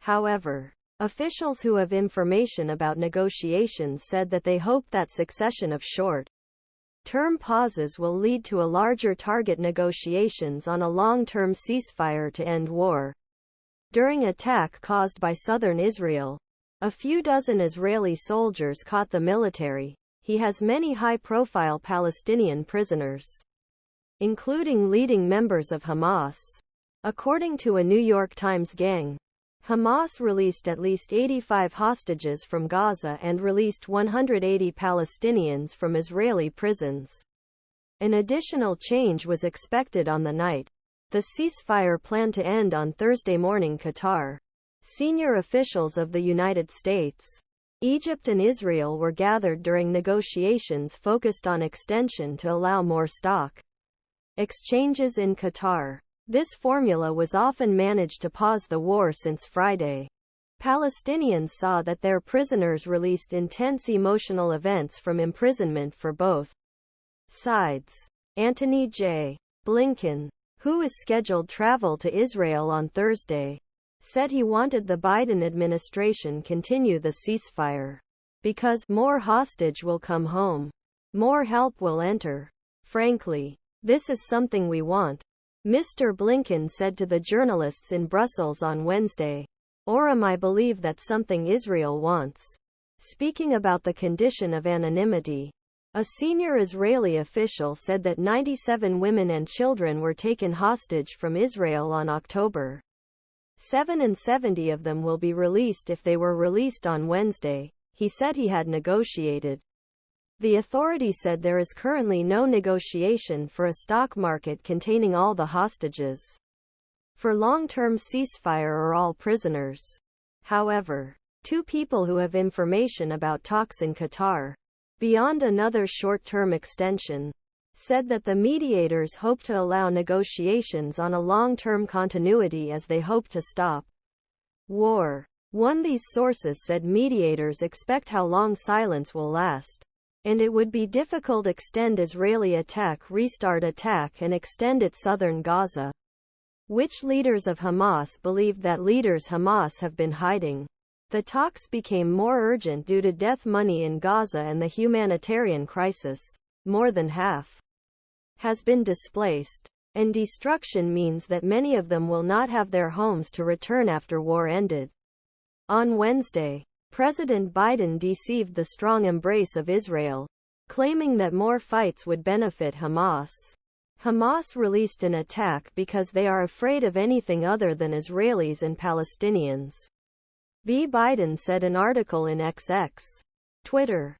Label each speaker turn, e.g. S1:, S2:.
S1: However, officials who have information about negotiations said that they hope that succession of short-term pauses will lead to a larger target negotiations on a long-term ceasefire to end war. During attack caused by southern Israel, a few dozen Israeli soldiers caught the military. He has many high-profile Palestinian prisoners, including leading members of Hamas. According to a New York Times gang, Hamas released at least 85 hostages from Gaza and released 180 Palestinians from Israeli prisons. An additional change was expected on the night the ceasefire planned to end on Thursday morning. Qatar, senior officials of the United States, Egypt and Israel were gathered during negotiations focused on extension to allow more stock exchanges in Qatar. This formula was often managed to pause the war since Friday. Palestinians saw that their prisoners released intense emotional events from imprisonment for both sides. Antony J. Blinken, who is scheduled travel to Israel on Thursday, said he wanted the Biden administration continue the ceasefire because more hostage will come home, more help will enter. Frankly, this is something we want, Mr. Blinken said to the journalists in Brussels on Wednesday. Or I believe that's something Israel wants. Speaking about the condition of anonymity, a senior Israeli official said that 97 women and children were taken hostage from Israel on October 7 and 70 of them will be released if they were released on Wednesday, he said he had negotiated. The authority said there is currently no negotiation for a stock market containing all the hostages for long-term ceasefire or all prisoners. However, two people who have information about talks in Qatar, beyond another short-term extension, said that the mediators hope to allow negotiations on a long-term continuity as they hope to stop war. One of these sources said mediators expect how long silence will last, and it would be difficult extend Israeli attack, restart attack and extend it southern Gaza, which leaders of Hamas believed that leaders Hamas have been hiding. The talks became more urgent due to death money in Gaza and the humanitarian crisis. More than half has been displaced, and destruction means that many of them will not have their homes to return after war ended. On Wednesday, President Biden deceived the strong embrace of Israel, claiming that more fights would benefit Hamas. Hamas released an attack because they are afraid of anything other than Israelis and Palestinians. Biden said an article in XX Twitter.